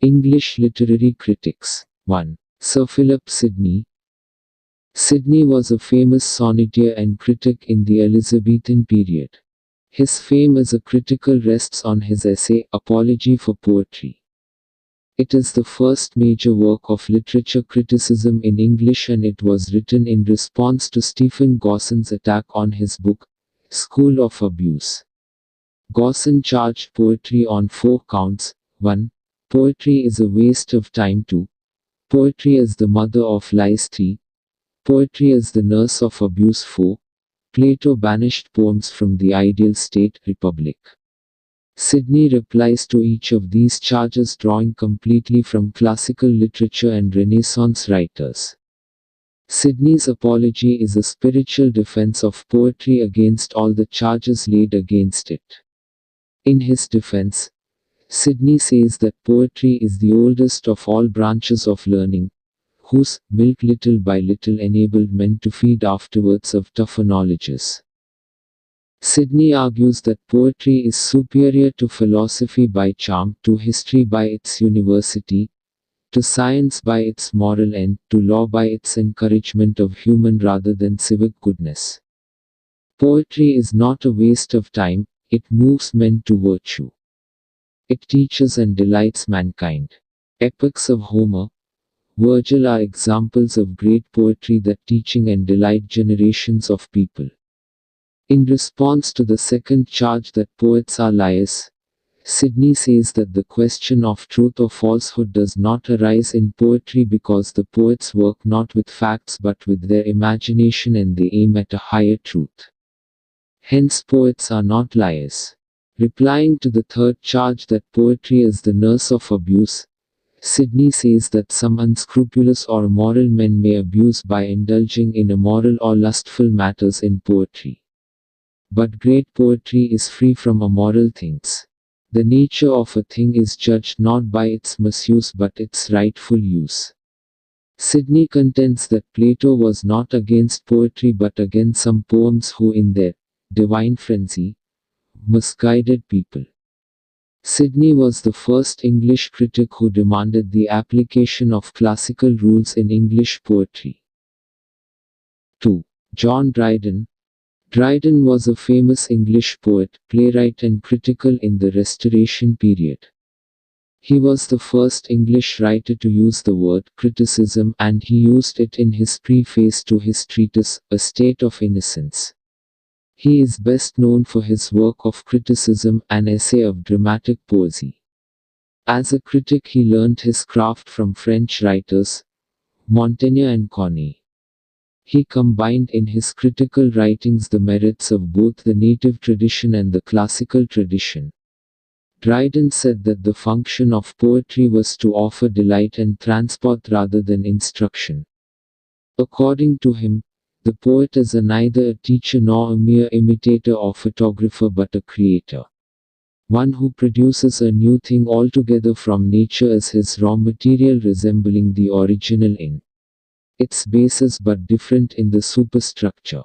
English literary critics. 1. Sir Philip Sidney. Sidney was a famous sonneteer and critic in the Elizabethan period. His fame as a critical rests on his essay, Apology for Poetry. It is the first major work of literature criticism in English, and it was written in response to Stephen Gawson's attack on his book, School of Abuse. Gawson charged poetry on 4 counts. 1. Poetry is a waste of time. 2. Poetry is the mother of lies. 3. Poetry is the nurse of abuse. 4. Plato banished poems from the ideal state, republic. Sidney replies to each of these charges drawing completely from classical literature and Renaissance writers. Sidney's apology is a spiritual defense of poetry against all the charges laid against it. In his defense, Sidney says that poetry is the oldest of all branches of learning, whose milk little by little enabled men to feed afterwards of tougher knowledges. Sidney argues that poetry is superior to philosophy by charm, to history by its university, to science by its moral end, to law by its encouragement of human rather than civic goodness. Poetry is not a waste of time, it moves men to virtue. It teaches and delights mankind. Epics of Homer, Virgil are examples of great poetry that teaching and delight generations of people. In response to the second charge that poets are liars, Sidney says that the question of truth or falsehood does not arise in poetry because the poets work not with facts but with their imagination and they aim at a higher truth. Hence poets are not liars. Replying to the third charge that poetry is the nurse of abuse, Sidney says that some unscrupulous or immoral men may abuse by indulging in immoral or lustful matters in poetry. But great poetry is free from immoral things. The nature of a thing is judged not by its misuse but its rightful use. Sidney contends that Plato was not against poetry but against some poems who in their divine frenzy misguided people. Sidney was the first English critic who demanded the application of classical rules in English poetry. 2. John Dryden. Dryden was a famous English poet, playwright and critical in the Restoration period. He was the first English writer to use the word criticism, and he used it in his preface to his treatise, A State of Innocence. He is best known for his work of criticism, an essay of dramatic poesy. As a critic he learned his craft from French writers, Montaigne and Corneille. He combined in his critical writings the merits of both the native tradition and the classical tradition. Dryden said that the function of poetry was to offer delight and transport rather than instruction. According to him, the poet is neither a teacher nor a mere imitator or photographer but a creator. One who produces a new thing altogether from nature as his raw material, resembling the original in its basis but different in the superstructure.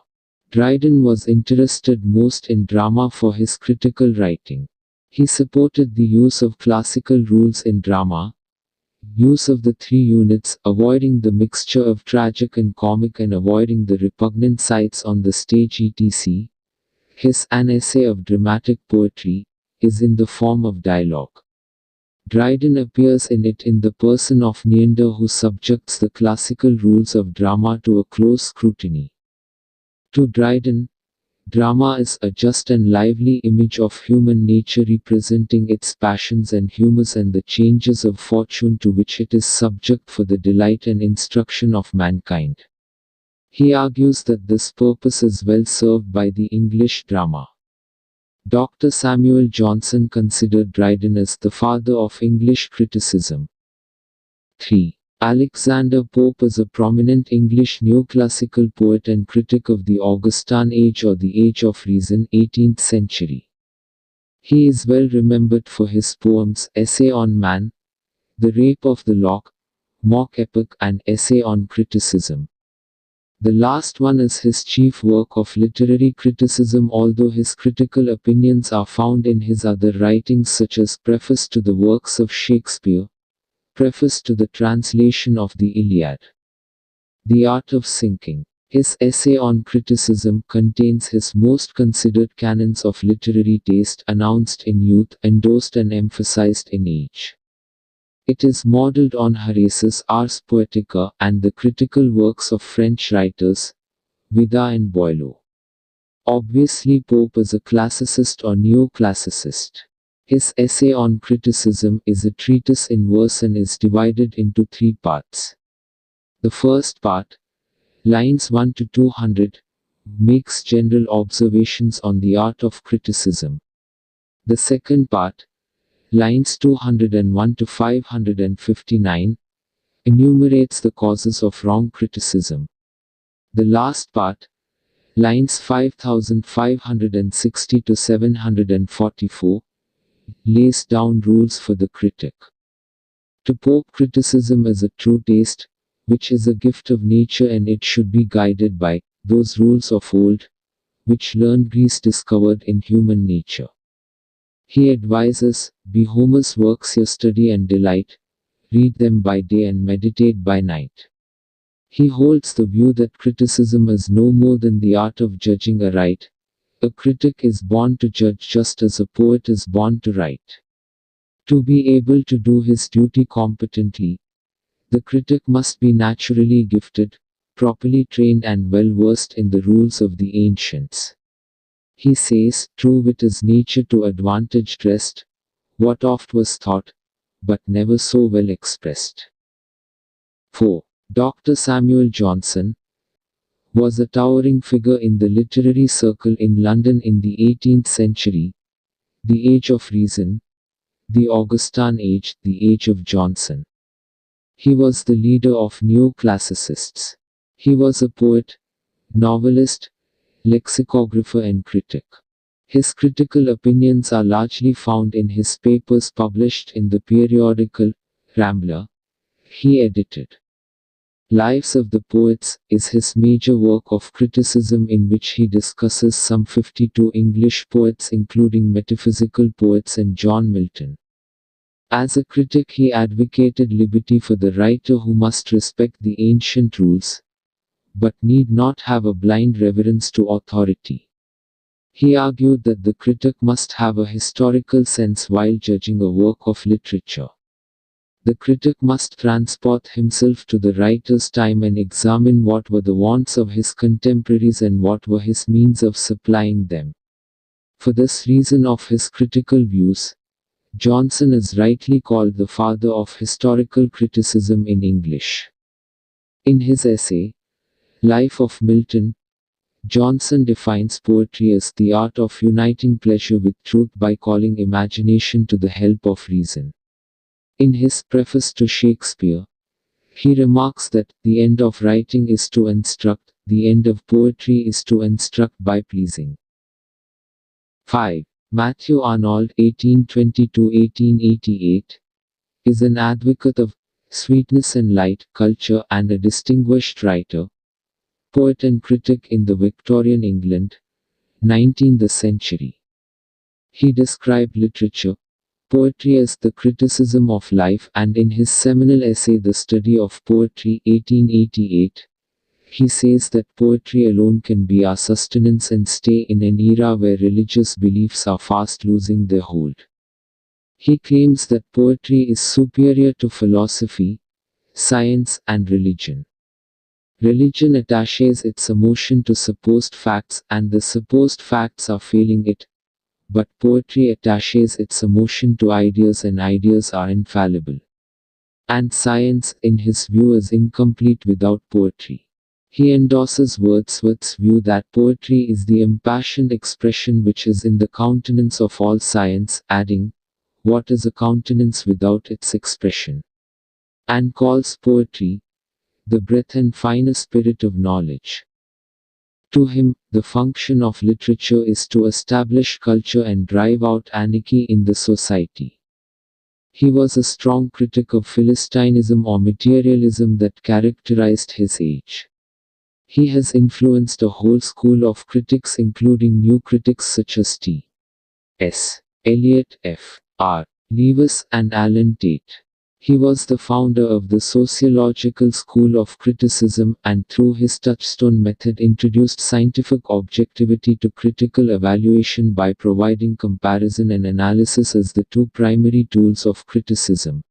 Dryden was interested most in drama for his critical writing. He supported the use of classical rules in drama, use of the 3 units, avoiding the mixture of tragic and comic and avoiding the repugnant sides on the stage etc. His An Essay of Dramatic Poetry is in the form of dialogue. Dryden appears in it in the person of Neander, who subjects the classical rules of drama to a close scrutiny. To Dryden, drama is a just and lively image of human nature representing its passions and humors and the changes of fortune to which it is subject for the delight and instruction of mankind. He argues that this purpose is well served by the English drama. Dr. Samuel Johnson considered Dryden as the father of English criticism. 3. Alexander Pope is a prominent English neoclassical poet and critic of the Augustan Age or the Age of Reason, 18th century. He is well remembered for his poems Essay on Man, The Rape of the Lock, Mock Epic, and Essay on Criticism. The last one is his chief work of literary criticism, although his critical opinions are found in his other writings such as Preface to the Works of Shakespeare, preface to the translation of the Iliad. The Art of Sinking. His essay on criticism contains his most considered canons of literary taste, announced in youth, endorsed and emphasized in age. It is modeled on Horace's Ars Poetica and the critical works of French writers, Vida and Boileau. Obviously, Pope is a classicist or neoclassicist. His essay on criticism is a treatise in verse and is divided into 3 parts. The first part, lines 1 to 200, makes general observations on the art of criticism. The second part, lines 201 to 559, enumerates the causes of wrong criticism. The last part, lines 5560 to 744, lays down rules for the critic. To Pope, criticism is a true taste, which is a gift of nature, and it should be guided by those rules of old, which learned Greece discovered in human nature. He advises, be Homer's works your study and delight, read them by day and meditate by night. He holds the view that criticism is no more than the art of judging aright. A critic is born to judge just as a poet is born to write. To be able to do his duty competently, the critic must be naturally gifted, properly trained and well versed in the rules of the ancients. He says, true wit is nature to advantage dressed, what oft was thought, but never so well expressed. 4. Dr. Samuel Johnson was a towering figure in the literary circle in London in the 18th century, the Age of Reason, the Augustan Age, the Age of Johnson. He was the leader of neoclassicists. He was a poet, novelist, lexicographer and critic. His critical opinions are largely found in his papers published in the periodical Rambler he edited. Lives of the Poets is his major work of criticism, in which he discusses some 52 English poets including metaphysical poets and John Milton. As a critic, he advocated liberty for the writer, who must respect the ancient rules, but need not have a blind reverence to authority. He argued that the critic must have a historical sense while judging a work of literature. The critic must transport himself to the writer's time and examine what were the wants of his contemporaries and what were his means of supplying them. For this reason of his critical views, Johnson is rightly called the father of historical criticism in English. In his essay, Life of Milton, Johnson defines poetry as the art of uniting pleasure with truth by calling imagination to the help of reason. In his preface to Shakespeare, he remarks that the end of writing is to instruct, the end of poetry is to instruct by pleasing. 5. Matthew Arnold (1820–1888) is an advocate of sweetness and light, culture, and a distinguished writer, poet and critic in the Victorian England, 19th century. He described literature, poetry as the criticism of life, and in his seminal essay The Study of Poetry 1888, he says that poetry alone can be our sustenance and stay in an era where religious beliefs are fast losing their hold. He claims that poetry is superior to philosophy, science, and religion. Religion attaches its emotion to supposed facts, and the supposed facts are failing it, but poetry attaches its emotion to ideas, and ideas are infallible. And science, in his view, is incomplete without poetry. He endorses Wordsworth's view that poetry is the impassioned expression which is in the countenance of all science, adding, "What is a countenance without its expression?" and calls poetry the breath and finer spirit of knowledge. To him, the function of literature is to establish culture and drive out anarchy in the society. He was a strong critic of Philistinism or materialism that characterized his age. He has influenced a whole school of critics, including new critics such as T.S. Eliot, F.R. Lewis, and Alan Tate. He was the founder of the sociological school of criticism and through his touchstone method introduced scientific objectivity to critical evaluation by providing comparison and analysis as the two primary tools of criticism.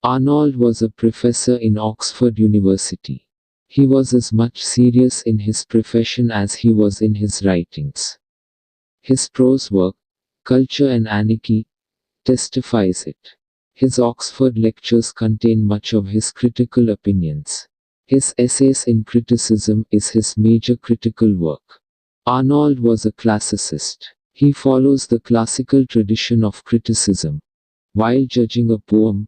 Arnold was a professor in Oxford University. He was as much serious in his profession as he was in his writings. His prose work, Culture and Anarchy, testifies it. His Oxford lectures contain much of his critical opinions. His Essays in Criticism is his major critical work. Arnold was a classicist. He follows the classical tradition of criticism. While judging a poem,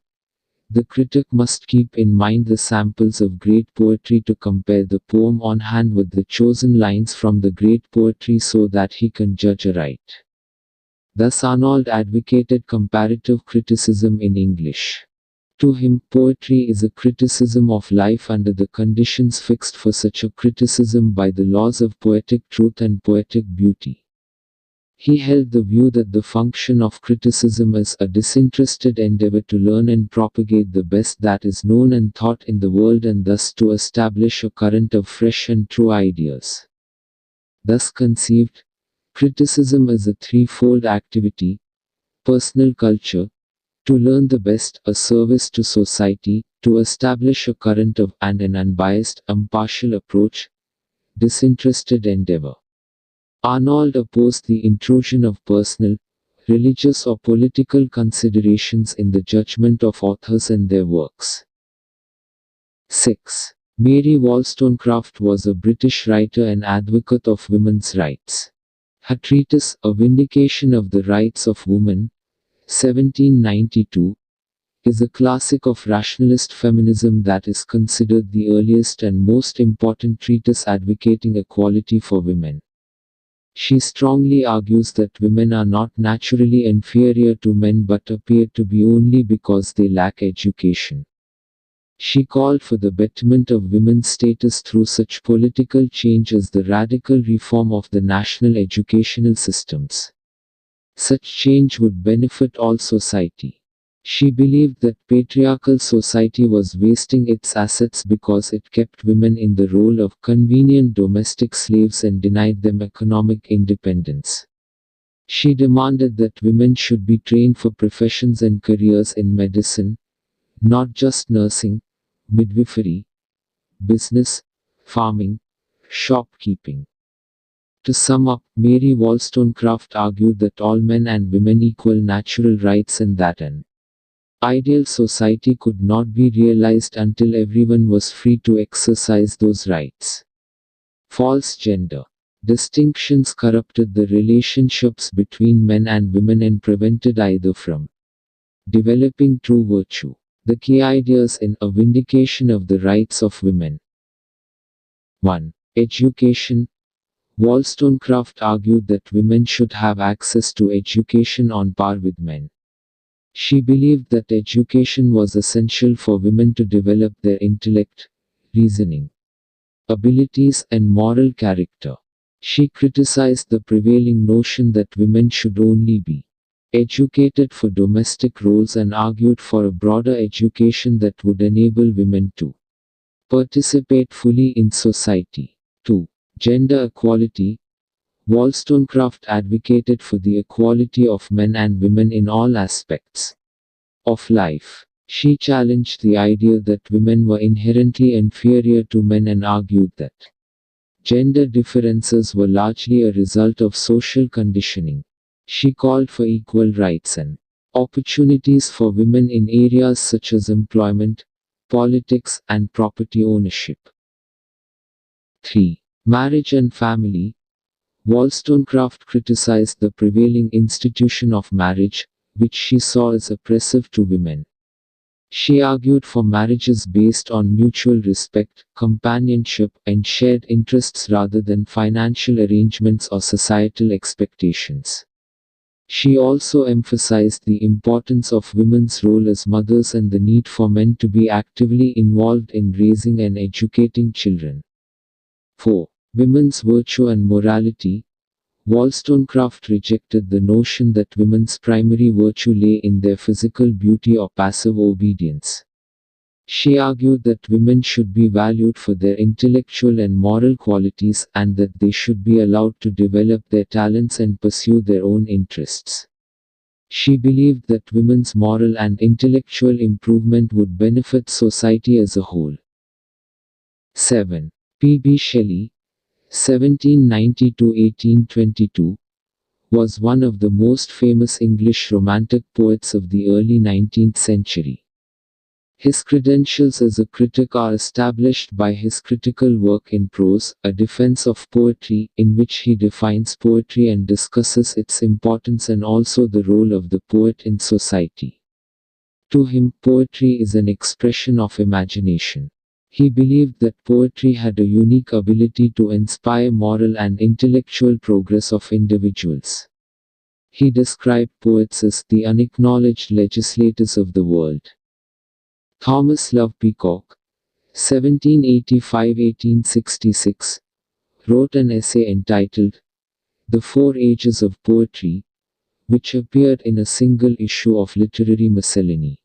the critic must keep in mind the samples of great poetry to compare the poem on hand with the chosen lines from the great poetry so that he can judge aright. Thus Arnold advocated comparative criticism in English. To him, poetry is a criticism of life under the conditions fixed for such a criticism by the laws of poetic truth and poetic beauty. He held the view that the function of criticism is a disinterested endeavor to learn and propagate the best that is known and thought in the world and thus to establish a current of fresh and true ideas. Thus conceived, criticism is a threefold activity: personal culture, to learn the best, a service to society, to establish a current of and an unbiased, impartial approach, disinterested endeavor. Arnold opposed the intrusion of personal, religious or political considerations in the judgment of authors and their works. 6. Mary Wollstonecraft was a British writer and advocate of women's rights. Her treatise, A Vindication of the Rights of Women, 1792, is a classic of rationalist feminism that is considered the earliest and most important treatise advocating equality for women. She strongly argues that women are not naturally inferior to men but appear to be only because they lack education. She called for the betterment of women's status through such political change as the radical reform of the national educational systems. Such change would benefit all society. She believed that patriarchal society was wasting its assets because it kept women in the role of convenient domestic slaves and denied them economic independence. She demanded that women should be trained for professions and careers in medicine, not just nursing, midwifery, business, farming, shopkeeping. To sum up, Mary Wollstonecraft argued that all men and women equal natural rights and that an ideal society could not be realized until everyone was free to exercise those rights. False gender distinctions corrupted the relationships between men and women and prevented either from developing true virtue. The key ideas in A Vindication of the Rights of Women. 1. Education. Wollstonecraft argued that women should have access to education on par with men. She believed that education was essential for women to develop their intellect, reasoning abilities, and moral character. She criticized the prevailing notion that women should only be educated for domestic roles and argued for a broader education that would enable women to participate fully in society. 2. Gender equality. Wollstonecraft advocated for the equality of men and women in all aspects of life. She challenged the idea that women were inherently inferior to men and argued that gender differences were largely a result of social conditioning. She called for equal rights and opportunities for women in areas such as employment, politics, and property ownership. 3. Marriage and family. Wollstonecraft criticized the prevailing institution of marriage, which she saw as oppressive to women. She argued for marriages based on mutual respect, companionship, and shared interests rather than financial arrangements or societal expectations. She also emphasized the importance of women's role as mothers and the need for men to be actively involved in raising and educating children. 4. Women's virtue and morality. Wollstonecraft rejected the notion that women's primary virtue lay in their physical beauty or passive obedience. She argued that women should be valued for their intellectual and moral qualities and that they should be allowed to develop their talents and pursue their own interests. She believed that women's moral and intellectual improvement would benefit society as a whole. 7. P. B. Shelley, 1790–1822, was one of the most famous English Romantic poets of the early 19th century. His credentials as a critic are established by his critical work in prose, A Defense of Poetry, in which he defines poetry and discusses its importance and also the role of the poet in society. To him, poetry is an expression of imagination. He believed that poetry had a unique ability to inspire moral and intellectual progress of individuals. He described poets as the unacknowledged legislators of the world. Thomas Love Peacock, 1785–1866, wrote an essay entitled The Four Ages of Poetry, which appeared in a single issue of Literary Miscellany.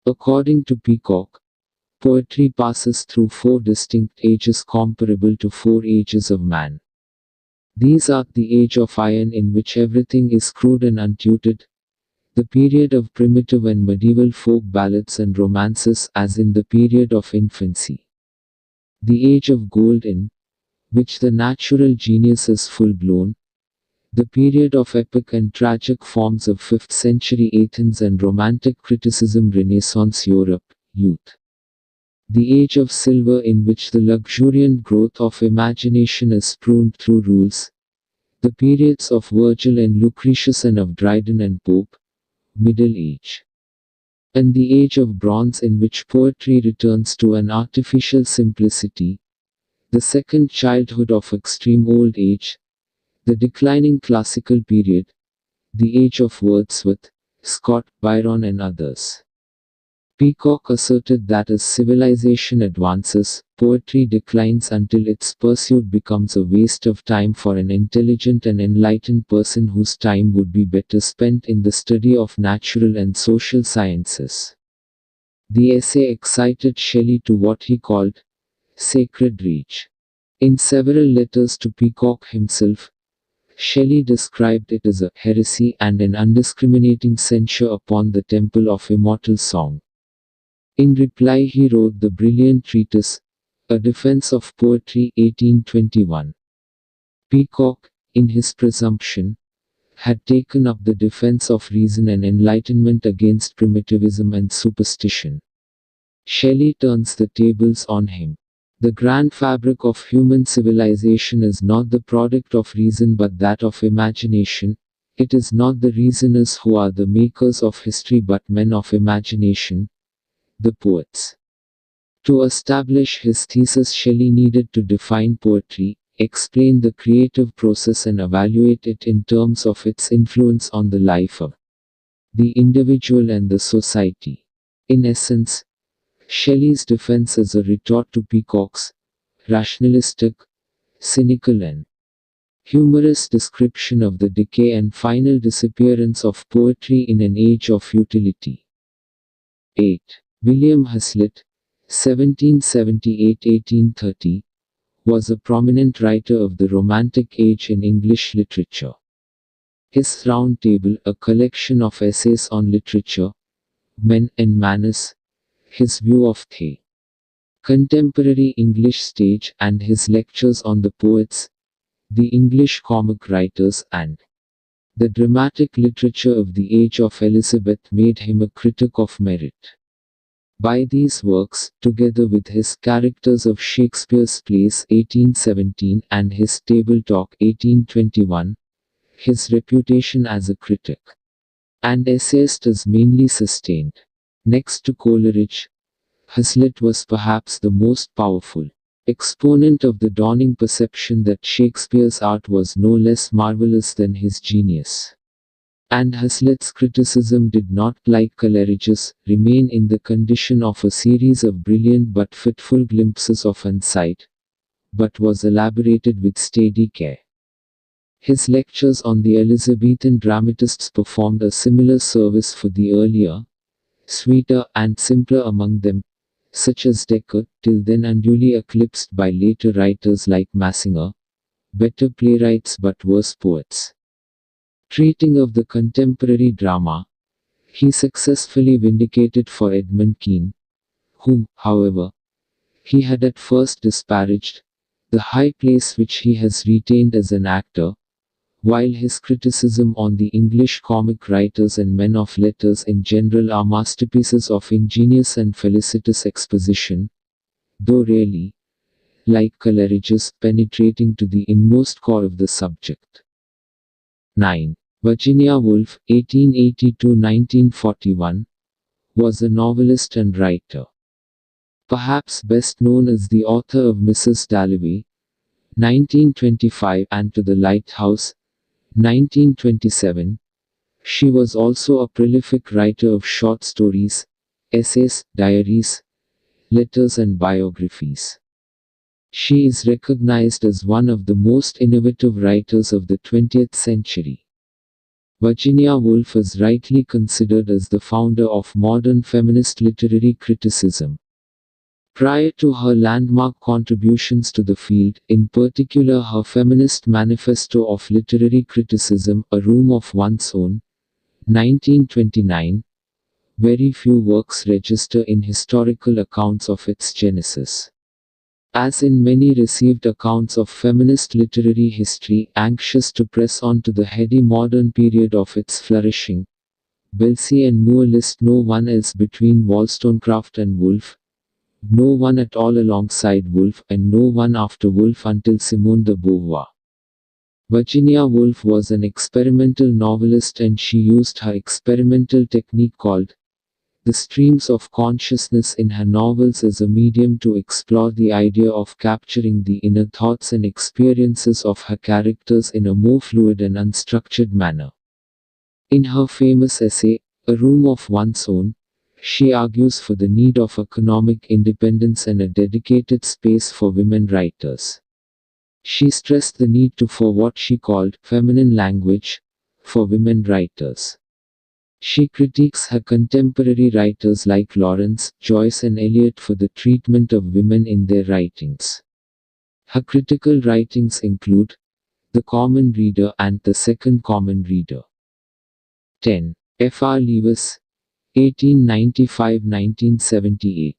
According to Peacock, poetry passes through four distinct ages comparable to four ages of man. These are the age of iron, in which everything is crude and untutored, the period of primitive and medieval folk ballads and romances, as in the period of infancy. The age of gold, in which the natural genius is full-blown, the period of epic and tragic forms of 5th century Athens and romantic criticism Renaissance Europe, youth. The age of silver, in which the luxuriant growth of imagination is pruned through rules, the periods of Virgil and Lucretius and of Dryden and Pope, Middle Age. And the age of bronze, in which poetry returns to an artificial simplicity, the second childhood of extreme old age, the declining classical period, the age of Wordsworth, Scott, Byron and others. Peacock asserted that as civilization advances, poetry declines until its pursuit becomes a waste of time for an intelligent and enlightened person whose time would be better spent in the study of natural and social sciences. The essay excited Shelley to what he called sacred rage. In several letters to Peacock himself, Shelley described it as a heresy and an undiscriminating censure upon the temple of immortal song. In reply he wrote the brilliant treatise, A Defense of Poetry 1821. Peacock, in his presumption, had taken up the defense of reason and enlightenment against primitivism and superstition. Shelley turns the tables on him. The grand fabric of human civilization is not the product of reason but that of imagination. It is not the reasoners who are the makers of history but men of imagination, the poets. To establish his thesis, Shelley needed to define poetry, explain the creative process and evaluate it in terms of its influence on the life of the individual and the society. In essence, Shelley's defense is a retort to Peacock's rationalistic, cynical and humorous description of the decay and final disappearance of poetry in an age of futility. 8. William Hazlitt, 1778–1830, was a prominent writer of the Romantic Age in English literature. His Round Table, a collection of essays on literature, men and manners, his view of the contemporary English stage, and his lectures on the poets, the English comic writers, and the dramatic literature of the age of Elizabeth made him a critic of merit. By these works, together with his Characters of Shakespeare's Plays 1817 and his Table Talk 1821, his reputation as a critic and essayist is mainly sustained. Next to Coleridge, Hazlitt was perhaps the most powerful exponent of the dawning perception that Shakespeare's art was no less marvelous than his genius. And Hazlitt's criticism did not, like Coleridge's, remain in the condition of a series of brilliant but fitful glimpses of insight, but was elaborated with steady care. His lectures on the Elizabethan dramatists performed a similar service for the earlier, sweeter, and simpler among them, such as Dekker, till then unduly eclipsed by later writers like Massinger, better playwrights but worse poets. Treating of the contemporary drama, he successfully vindicated for Edmund Kean, whom, however, he had at first disparaged, the high place which he has retained as an actor, while his criticism on the English comic writers and men of letters in general are masterpieces of ingenious and felicitous exposition, though rarely, like Coleridge's, penetrating to the inmost core of the subject. 9. Virginia Woolf, 1880–1941, was a novelist and writer. Perhaps best known as the author of Mrs. Dalloway, 1925, and To the Lighthouse, 1927, she was also a prolific writer of short stories, essays, diaries, letters and biographies. She is recognized as one of the most innovative writers of the 20th century. Virginia Woolf is rightly considered as the founder of modern feminist literary criticism. Prior to her landmark contributions to the field, in particular her feminist manifesto of literary criticism, A Room of One's Own, 1929, very few works register in historical accounts of its genesis. As in many received accounts of feminist literary history, anxious to press on to the heady modern period of its flourishing, Belsey and Moore list no one else between Wollstonecraft and Woolf, no one at all alongside Woolf, and no one after Woolf until Simone de Beauvoir. Virginia Woolf was an experimental novelist, and she used her experimental technique called the streams of consciousness in her novels as a medium to explore the idea of capturing the inner thoughts and experiences of her characters in a more fluid and unstructured manner. In her famous essay, A Room of One's Own, she argues for the need of economic independence and a dedicated space for women writers. She stressed the need for what she called feminine language for women writers. She critiques her contemporary writers like Lawrence, Joyce and Eliot for the treatment of women in their writings. Her critical writings include The Common Reader and The Second Common Reader. 10. F. R. Leavis, 1895–1978.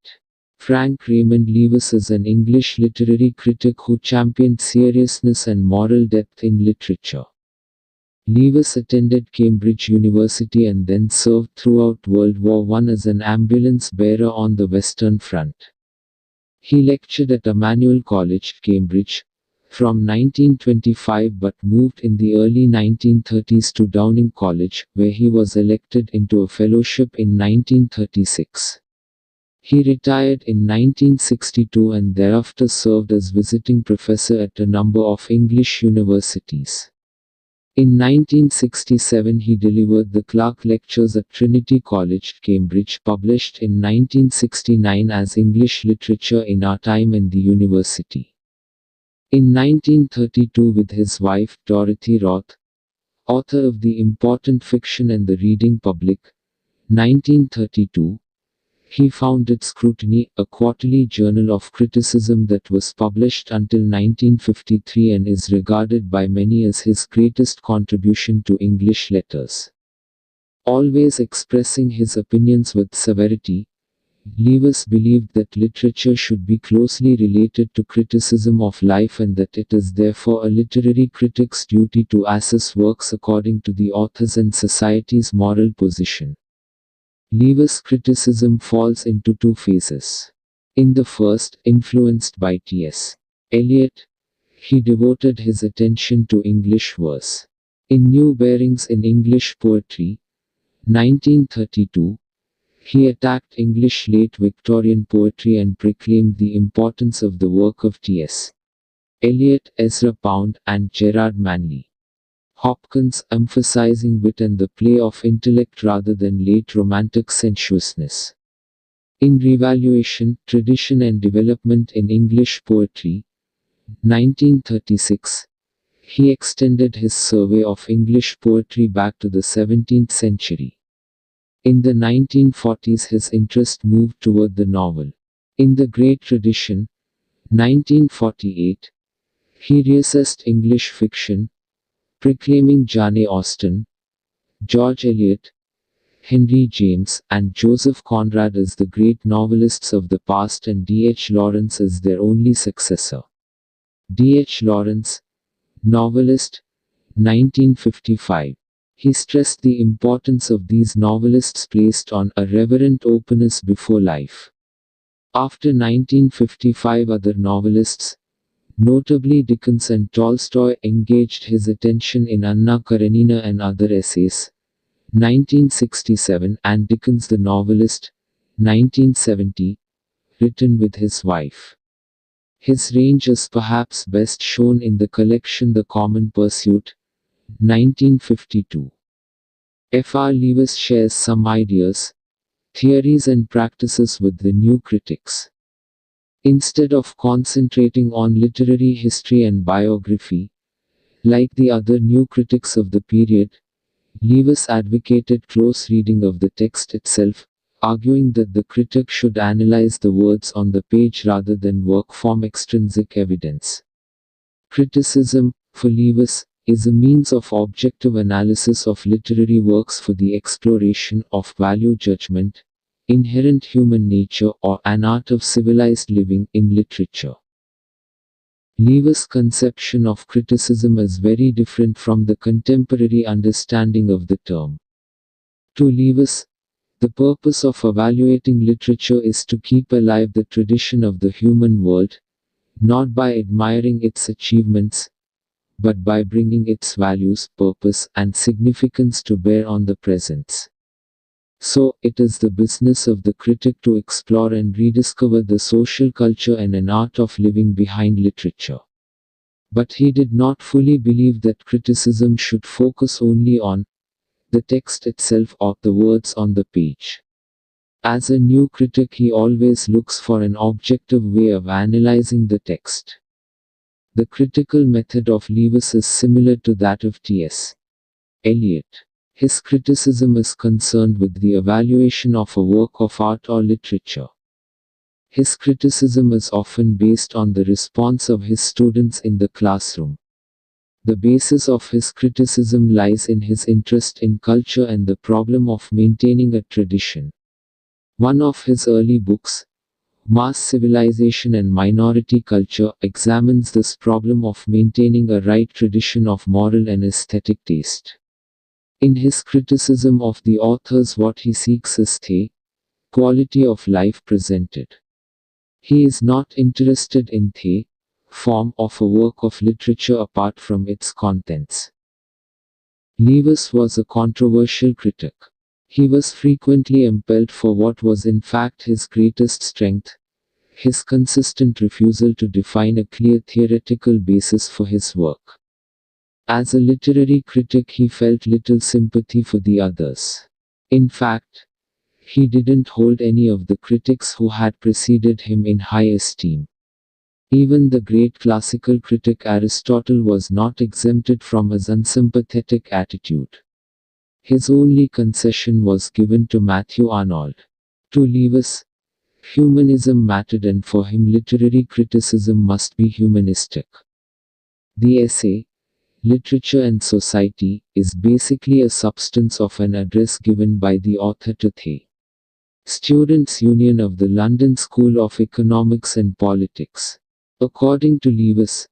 Frank Raymond Leavis is an English literary critic who championed seriousness and moral depth in literature. Leavis attended Cambridge University and then served throughout World War I as an ambulance bearer on the Western Front. He lectured at Emmanuel College, Cambridge, from 1925 but moved in the early 1930s to Downing College, where he was elected into a fellowship in 1936. He retired in 1962 and thereafter served as visiting professor at a number of English universities. In 1967 he delivered the Clark Lectures at Trinity College, Cambridge, published in 1969 as English Literature in Our Time in the University. In 1932 with his wife, Dorothy Roth, author of the important Fiction and the Reading Public, 1932, he founded Scrutiny, a quarterly journal of criticism that was published until 1953 and is regarded by many as his greatest contribution to English letters. Always expressing his opinions with severity, Leavis believed that literature should be closely related to criticism of life and that it is therefore a literary critic's duty to assess works according to the author's and society's moral position. Leavis' criticism falls into two phases. In the first, influenced by T.S. Eliot, he devoted his attention to English verse. In New Bearings in English Poetry, 1932, he attacked English late Victorian poetry and proclaimed the importance of the work of T.S. Eliot, Ezra Pound, and Gerard Manley Hopkins, emphasizing wit and the play of intellect rather than late romantic sensuousness. In Revaluation, Tradition and Development in English Poetry, 1936, He extended his survey of English poetry back to the 17th century. In the 1940s his interest moved toward the novel. In the Great Tradition, 1948, he reassessed English fiction, proclaiming Jane Austen, George Eliot, Henry James, and Joseph Conrad as the great novelists of the past and D.H. Lawrence as their only successor. D.H. Lawrence, novelist, 1955. He stressed the importance of these novelists placed on a reverent openness before life. After 1955 other novelists, notably Dickens and Tolstoy, engaged his attention in Anna Karenina and other essays, 1967, and Dickens the Novelist, 1970, written with his wife. His range is perhaps best shown in the collection The Common Pursuit, 1952. F.R. Lewis shares some ideas, theories and practices with the new critics. Instead of concentrating on literary history and biography, like the other new critics of the period, Lewis advocated close reading of the text itself, arguing that the critic should analyze the words on the page rather than work from extrinsic evidence. Criticism, for Lewis, is a means of objective analysis of literary works for the exploration of value judgment, inherent human nature, or an art of civilized living in literature. Lewis' conception of criticism is very different from the contemporary understanding of the term. To Lewis, the purpose of evaluating literature is to keep alive the tradition of the human world, not by admiring its achievements, but by bringing its values, purpose, and significance to bear on the present. So, it is the business of the critic to explore and rediscover the social culture and an art of living behind literature. But he did not fully believe that criticism should focus only on the text itself or the words on the page. As a new critic, he always looks for an objective way of analyzing the text. The critical method of Lewis is similar to that of T.S. Eliot. His criticism is concerned with the evaluation of a work of art or literature. His criticism is often based on the response of his students in the classroom. The basis of his criticism lies in his interest in culture and the problem of maintaining a tradition. One of his early books, Mass Civilization and Minority Culture, examines this problem of maintaining a right tradition of moral and aesthetic taste. In his criticism of the authors, what he seeks is the quality of life presented. He is not interested in the form of a work of literature apart from its contents. Lewis was a controversial critic. He was frequently impelled for what was in fact his greatest strength, his consistent refusal to define a clear theoretical basis for his work. As a literary critic, he felt little sympathy for the others. In fact, he didn't hold any of the critics who had preceded him in high esteem. Even the great classical critic Aristotle was not exempted from his unsympathetic attitude. His only concession was given to Matthew Arnold. To Lewis, humanism mattered, and for him literary criticism must be humanistic. The essay, Literature and Society, is basically a substance of an address given by the author to the Students' Union of the London School of Economics and Politics. According to Lewis,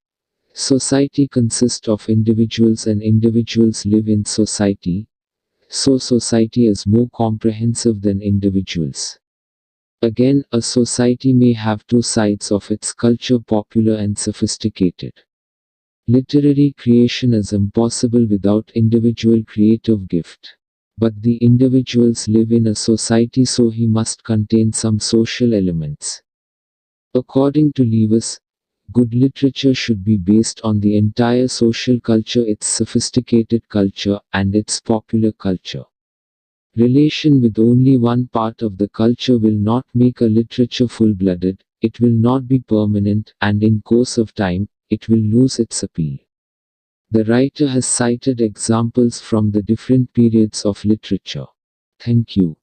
society consists of individuals and individuals live in society, so society is more comprehensive than individuals. Again, a society may have two sides of its culture, popular and sophisticated. Literary creation is impossible without individual creative gift. But the individuals live in a society, so he must contain some social elements. According to Lewis, good literature should be based on the entire social culture, its sophisticated culture, and its popular culture. Relation with only one part of the culture will not make a literature full-blooded, it will not be permanent, and in course of time, it will lose its appeal. The writer has cited examples from the different periods of literature. Thank you.